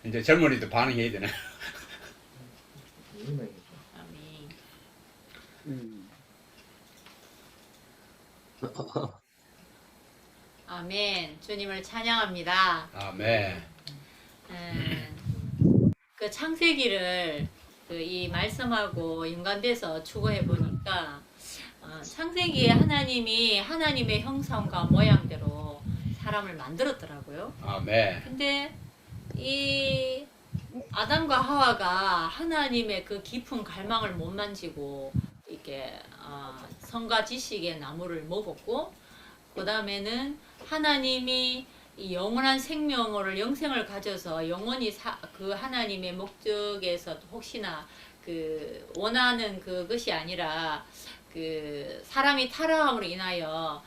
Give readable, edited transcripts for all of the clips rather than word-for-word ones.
이제 젊은이도 반응해야 되네. 아멘. 아멘. 주님을 찬양합니다. 아멘. 그 창세기를 이 말씀하고 연관돼서 추구해 보니까 창세기에 하나님이 하나님의 형상과 모양대로 사람을 만들었더라고요. 아멘. 근데 이 아담과 하와가 하나님의 그 깊은 갈망을 못 만지고 이렇게 선과 지식의 나무를 먹었고, 그 다음에는 하나님이 이 영원한 생명을 영생을 가져서 영원히 그 하나님의 목적에서 혹시나 그 원하는 그것이 아니라 그 사람이 타락함으로 인하여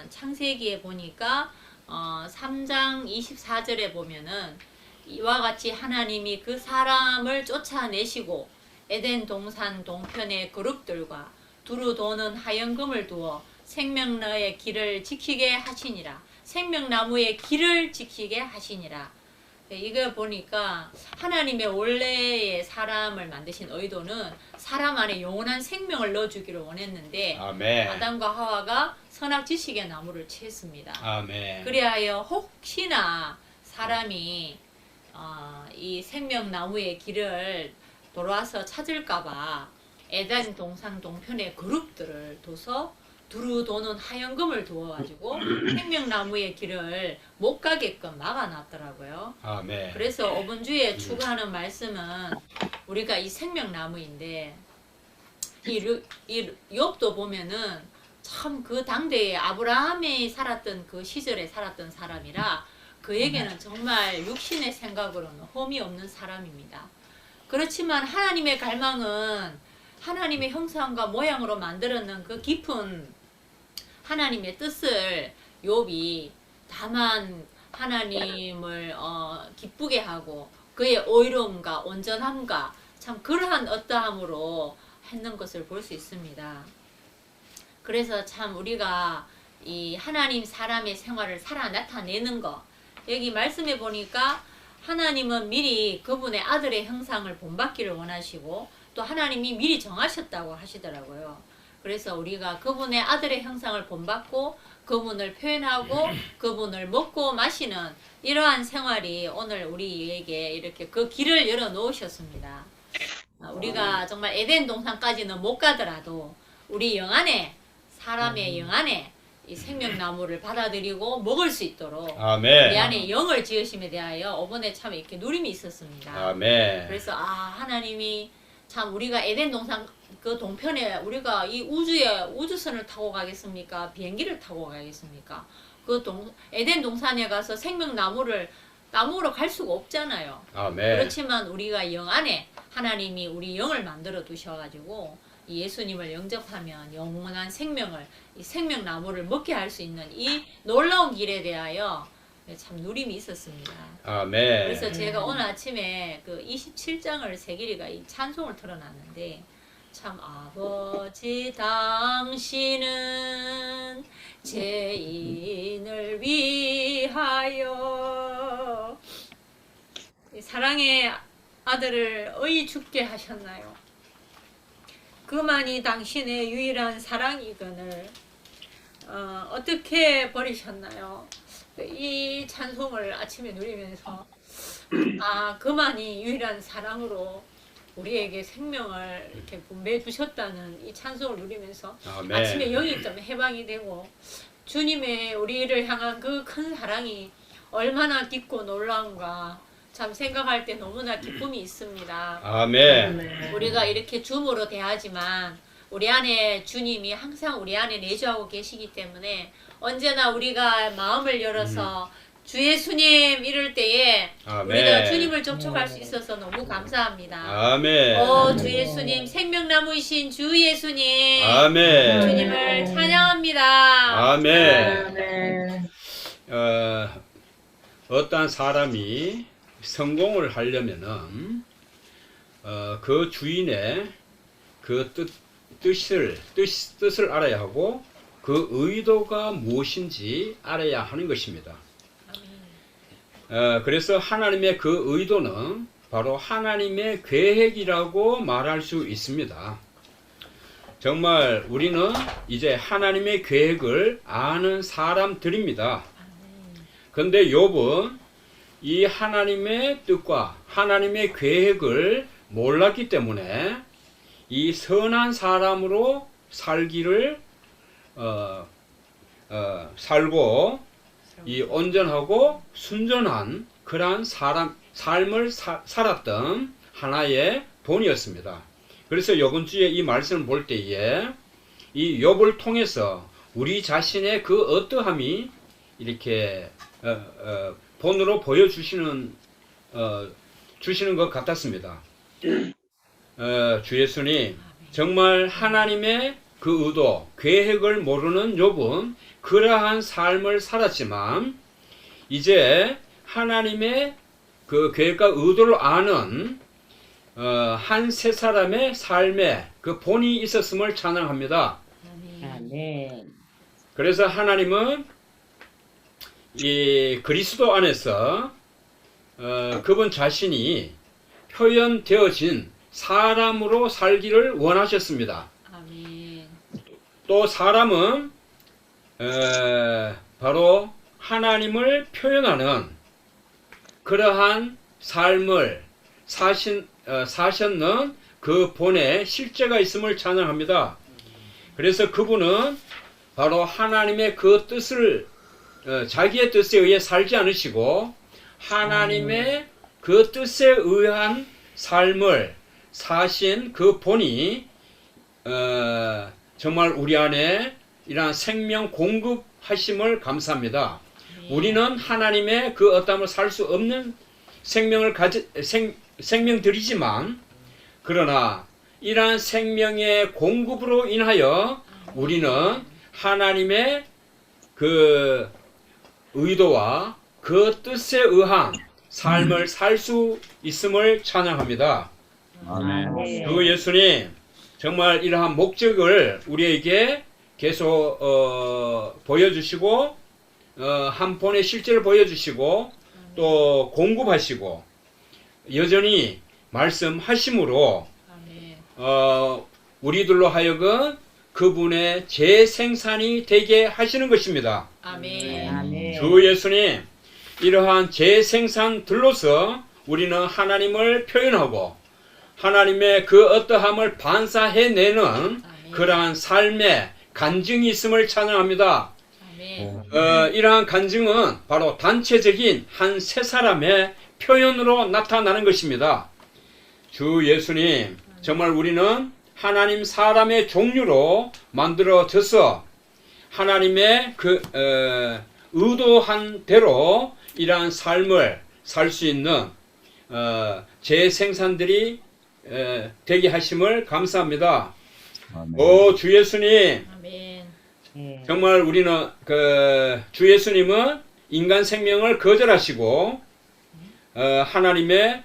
창세기에 보니까 3장 24절에 보면은 이와 같이 하나님이 그 사람을 쫓아내시고 에덴 동산 동편의 그룹들과 두루 도는 하얀금을 두어 생명나무의 길을 지키게 하시니라. 생명나무의 길을 지키게 하시니라. 이거 보니까 하나님의 원래의 사람을 만드신 의도는 사람 안에 영원한 생명을 넣어주기를 원했는데 아멘. 아담과 하와가 선악 지식의 나무를 취했습니다. 아멘. 그리하여 혹시나 사람이 이 생명나무의 길을 돌아와서 찾을까봐 에덴 동산 동편의 그룹들을 둬서 두루 도는 하얀금을 두어가지고 생명나무의 길을 못 가게끔 막아놨더라고요. 아멘. 그래서 5분주에 추구하는 말씀은 우리가 이 생명나무인데 이 욥도 보면은 참 그 당대에 아브라함이 살았던 그 시절에 살았던 사람이라 그에게는 정말 육신의 생각으로는 험이 없는 사람입니다. 그렇지만 하나님의 갈망은 하나님의 형상과 모양으로 만들었는 그 깊은 하나님의 뜻을 욥이 다만 하나님을 기쁘게 하고 그의 의로움과 온전함과 참 그러한 어떠함으로 했는 것을 볼 수 있습니다. 그래서 참 우리가 이 하나님 사람의 생활을 살아 나타내는 거, 여기 말씀해 보니까 하나님은 미리 그분의 아들의 형상을 본받기를 원하시고 또 하나님이 미리 정하셨다고 하시더라고요. 그래서 우리가 그분의 아들의 형상을 본받고 그분을 표현하고 그분을 먹고 마시는 이러한 생활이 오늘 우리에게 이렇게 그 길을 열어 놓으셨습니다. 우리가 정말 에덴 동산까지는 못 가더라도 우리 영 안에 사람의 영 안에 이 생명나무를 받아들이고 먹을 수 있도록 아멘. 우리 안에 영을 지으심에 대하여 이번에 참 이렇게 누림이 있었습니다. 아멘. 그래서 하나님이 참 우리가 에덴 동산 그 동편에 우리가 이 우주에 우주선을 타고 가겠습니까? 비행기를 타고 가겠습니까? 에덴 동산에 가서 생명나무로 갈 수가 없잖아요. 아멘. 그렇지만 우리가 영 안에 하나님이 우리 영을 만들어 두셔가지고 이 예수님을 영접하면 영원한 생명을 이 생명나무를 먹게 할 수 있는 이 놀라운 길에 대하여 참 누림이 있었습니다. 아멘. 그래서 제가 오늘 아침에 그 27장을 세길이가 이 찬송을 틀어놨는데 참 아버지 당신은 죄인을 위하여 사랑의 아들을 의 죽게 하셨나요? 그만이 당신의 유일한 사랑이거늘 어떻게 버리셨나요? 이 찬송을 아침에 누리면서 그만이 유일한 사랑으로 우리에게 생명을 이렇게 분배해 주셨다는 이 찬송을 누리면서 아멘. 아침에 영이 좀 해방이 되고 주님의 우리를 향한 그 큰 사랑이 얼마나 깊고 놀라운가 참 생각할 때 너무나 기쁨이 있습니다. 아멘. 우리가 이렇게 줌으로 대하지만 우리 안에 주님이 항상 우리 안에 내주하고 계시기 때문에 언제나 우리가 마음을 열어서 주 예수님 이럴 때에 아멘. 우리가 주님을 접촉할 수 있어서 너무 감사합니다. 아멘. 주 예수님 생명나무이신 주 예수님 아멘. 주님을 찬양합니다. 아멘. 어떠한 사람이 성공을 하려면은 그 주인의 그 뜻을 알아야 하고 그 의도가 무엇인지 알아야 하는 것입니다. 그래서 하나님의 그 의도는 바로 하나님의 계획이라고 말할 수 있습니다. 정말 우리는 이제 하나님의 계획을 아는 사람들입니다. 그런데 욥은 이 하나님의 뜻과 하나님의 계획을 몰랐기 때문에 이 선한 사람으로 살기를 살고 이 온전하고 순전한 그러한 삶을 살았던 하나의 본이었습니다. 그래서 이번 주에 이 말씀을 볼 때에 이 욥을 통해서 우리 자신의 그 어떠함이 이렇게 본으로 보여주시는 주시는 것 같았습니다. 주 예수님, 정말 하나님의 그 의도, 계획을 모르는 욥은 그러한 삶을 살았지만 이제 하나님의 그 계획과 의도를 아는 한 세 사람의 삶에 그 본이 있었음을 찬양합니다. 아멘. 그래서 하나님은 이 그리스도 안에서 그분 자신이 표현되어진 사람으로 살기를 원하셨습니다. 아멘. 또 사람은 바로 하나님을 표현하는 그러한 삶을 사셨는 그 본에 실제가 있음을 찬양합니다. 그래서 그분은 바로 하나님의 그 뜻을 자기의 뜻에 의해 살지 않으시고 하나님의 그 뜻에 의한 삶을 사신 그 본이 정말 우리 안에 이러한 생명 공급하심을 감사합니다. 우리는 하나님의 그 어떠함을 살 수 없는 생명들이지만 그러나 이러한 생명의 공급으로 인하여 우리는 하나님의 그 의도와 그 뜻에 의한 삶을 살 수 있음을 찬양합니다. 아멘. 주 예수님, 정말 이러한 목적을 우리에게 계속 보여주시고 한 본의 실제를 보여주시고 또 공급하시고 여전히 말씀하심으로 우리들로 하여금 그분의 재생산이 되게 하시는 것입니다. 아멘. 아멘. 주 예수님, 이러한 재생산들로서 우리는 하나님을 표현하고 하나님의 그 어떠함을 반사해내는 그러한 삶의 간증이 있음을 찬양합니다. 아멘. 이러한 간증은 바로 단체적인 한 세 사람의 표현으로 나타나는 것입니다. 주 예수님, 정말 우리는 하나님 사람의 종류로 만들어져서 하나님의 그 의도한 대로 이러한 삶을 살 수 있는 재생산들이 되게 하심을 감사합니다. 오, 주 예수님, 아멘. 정말 우리는 주 예수님은 인간 생명을 거절하시고 하나님의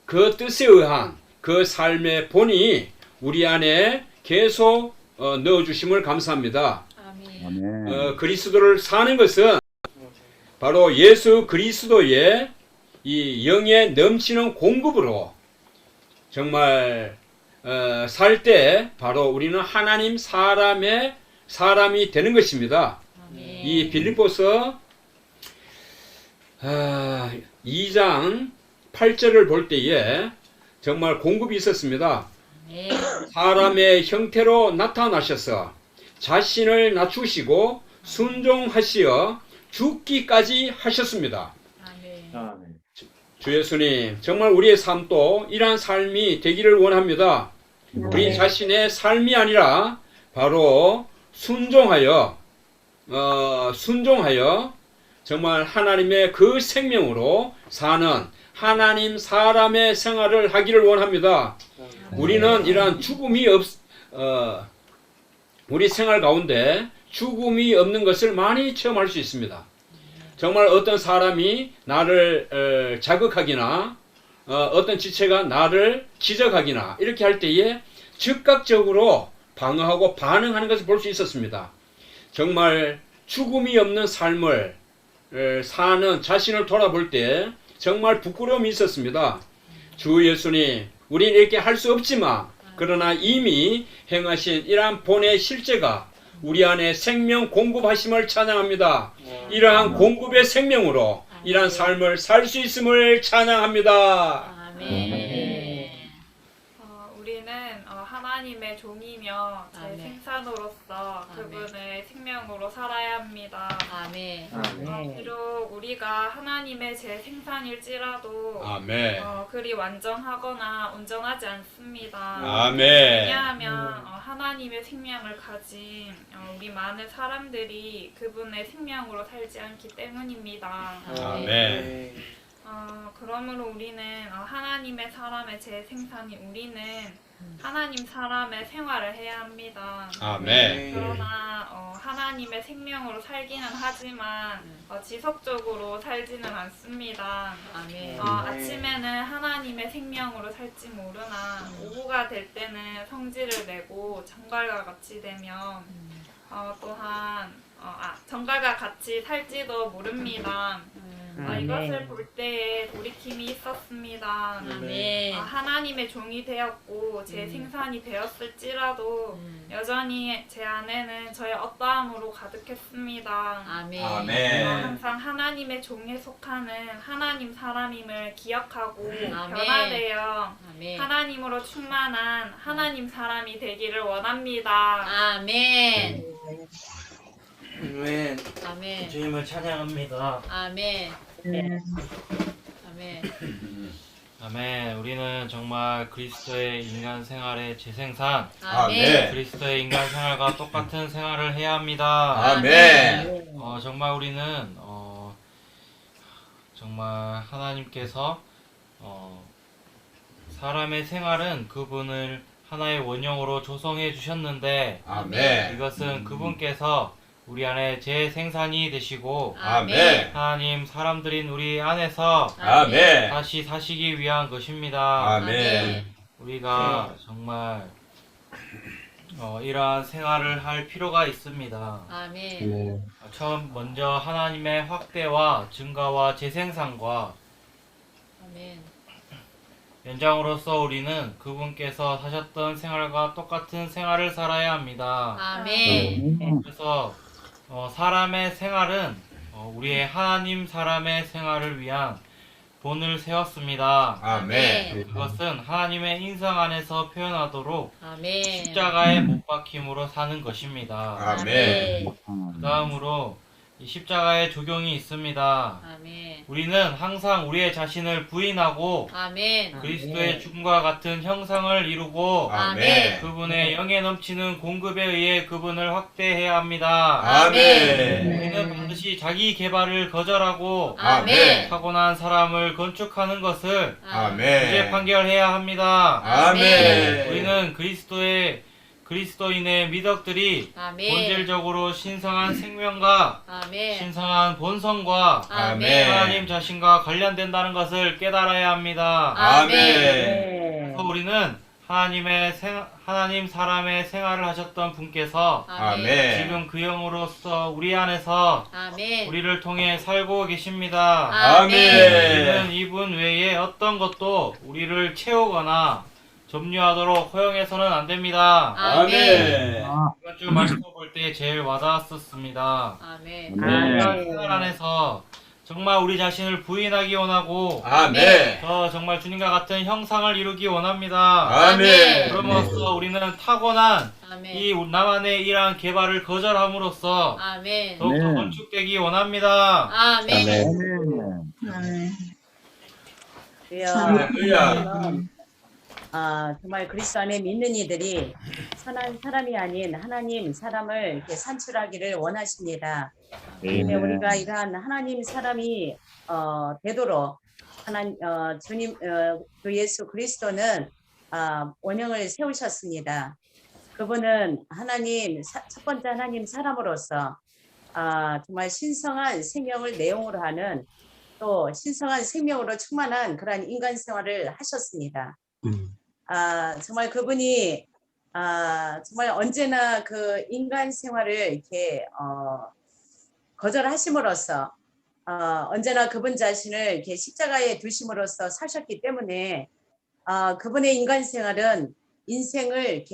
그 뜻에 의한 그 삶의 본이 우리 안에 계속 넣어주심을 감사합니다. 아멘. 그리스도를 사는 것은 바로 예수 그리스도의 이 영의 넘치는 공급으로 정말 살 때 바로 우리는 하나님 사람이 되는 것입니다. 아멘. 이 빌립보서 2장 8절을 볼 때에 정말 공급이 있었습니다. 아멘. 사람의 형태로 나타나셔서 자신을 낮추시고 순종하시어 죽기까지 하셨습니다. 아멘. 주 예수님, 정말 우리의 삶도 이러한 삶이 되기를 원합니다. 우리 자신의 삶이 아니라 바로 순종하여 정말 하나님의 그 생명으로 사는 하나님 사람의 생활을 하기를 원합니다. 우리는 이러한 우리 생활 가운데 죽음이 없는 것을 많이 체험할 수 있습니다. 정말 어떤 사람이 나를 자극하기나 어떤 지체가 나를 지적하기나 이렇게 할 때에 즉각적으로 방어하고 반응하는 것을 볼 수 있었습니다. 정말 죽음이 없는 삶을 사는 자신을 돌아볼 때 정말 부끄러움이 있었습니다. 주 예수님, 우린 이렇게 할 수 없지만 그러나 이미 행하신 이러한 본의 실제가 우리 안에 생명 공급하심을 찬양합니다. 이러한 공급의 생명으로 이러한 삶을 살 수 있음을 찬양합니다. 아멘. 우리는 하나님의 종이며 제 아멘. 생산으로서 아멘. 그분의 생명으로 살아야 합니다. 아멘. 아멘. 비록 우리가 하나님의 제 생산일지라도 아멘. 그리 완전하거나 온전하지 않습니다. 아멘. 왜냐하면 하나님의 생명을 가진 우리 많은 사람들이 그분의 생명으로 살지 않기 때문입니다. 아멘. 그러므로 우리는 하나님의 사람의 제 생산이 우리는 하나님 사람의 생활을 해야 합니다. 아멘. 그러나 하나님의 생명으로 살기는 하지만 지속적으로 살지는 않습니다. 아멘. 아침에는 하나님의 생명으로 살지 모르나 오후가 될 때는 성질을 내고 정갈과 같이 되면 또한 정갈과 같이 살지도 모릅니다. 이것을 볼 때에 돌이킴이 있었습니다. 아멘. 하나님의 종이 되었고 제 생산이 되었을지라도 여전히 제 안에는 저의 어떠함으로 가득했습니다. 아멘. 아멘. 항상 하나님의 종에 속하는 하나님 사람임을 기억하고 아멘. 변화되어 아멘. 하나님으로 충만한 하나님 사람이 되기를 원합니다. 아멘. 아멘. 아멘. 주님을 찬양합니다. 아멘. 네. 아멘. 아멘. 우리는 정말 그리스도의 인간 생활의 재생산, 아멘. 그리스도의 인간 생활과 똑같은 생활을 해야 합니다. 아멘. 정말 우리는 정말 하나님께서 사람의 생활은 그분을 하나의 원형으로 조성해 주셨는데 아멘. 이것은 그분께서 우리 안에 재생산이 되시고 아멘. 하나님 사람들인 우리 안에서 아멘. 다시 사시기 위한 것입니다. 아멘. 우리가 정말 이러한 생활을 할 필요가 있습니다. 아멘. 처음 먼저 하나님의 확대와 증가와 재생산과 아멘. 연장으로서 우리는 그분께서 사셨던 생활과 똑같은 생활을 살아야 합니다. 아멘. 그래서 사람의 생활은 우리의 하나님 사람의 생활을 위한 본을 세웠습니다. 아멘. 그것은 하나님의 인성 안에서 표현하도록 아멘. 십자가에 못 박힘으로 사는 것입니다. 아멘. 그 다음으로 이 십자가의 적용이 있습니다. 아멘. 우리는 항상 우리의 자신을 부인하고 아멘. 그리스도의 죽음과 같은 형상을 이루고 아멘. 그분의 영에 넘치는 공급에 의해 그분을 확대해야 합니다. 아멘. 우리는 반드시 자기 개발을 거절하고 아멘. 타고난 사람을 건축하는 것을 유죄 아멘. 판결해야 합니다. 아멘. 우리는 그리스도인의 미덕들이 아멘. 본질적으로 신성한 생명과 아멘. 신성한 본성과 아멘. 하나님 자신과 관련된다는 것을 깨달아야 합니다. 아멘. 그래서 우리는 하나님 사람의 생활을 하셨던 분께서 아멘. 지금 그 영으로서 우리 안에서 아멘. 우리를 통해 살고 계십니다. 아멘. 우리는 이분 외에 어떤 것도 우리를 채우거나 점유하도록 허용해서는 안 됩니다. 아멘. 이번 주 말씀 볼 때 제일 와닿았었습니다. 아멘. 우리가 생활 안에서 정말 우리 자신을 부인하기 원하고 아멘. 정말 주님과 같은 형상을 이루기 원합니다. 아멘. 그럼으로써 우리는 타고난 아멘. 이 나만의 이러한 개발을 거절함으로써 아멘. 더욱더 건축되기 원합니다. 아멘. 할렐루야. 정말 그리스도 안에 믿는 이들이 선한 사람이 아닌 하나님 사람을 이렇게 산출하기를 원하십니다. 근데 우리가 이러한 하나님 사람이 되도록 주님 그 예수 그리스도는 원형을 세우셨습니다. 그분은 하나님 첫 번째 하나님 사람으로서 정말 신성한 생명을 내용으로 하는 또 신성한 생명으로 충만한 그러한 인간 생활을 하셨습니다. 정말 그분이 정말 언제나 그 인간 생활을 이렇게 거절하심으로써 언제나 그분 자신을 이렇게 십자가에 두심으로써 사셨기 때문에 그분의 인간 생활은 인생을 이렇게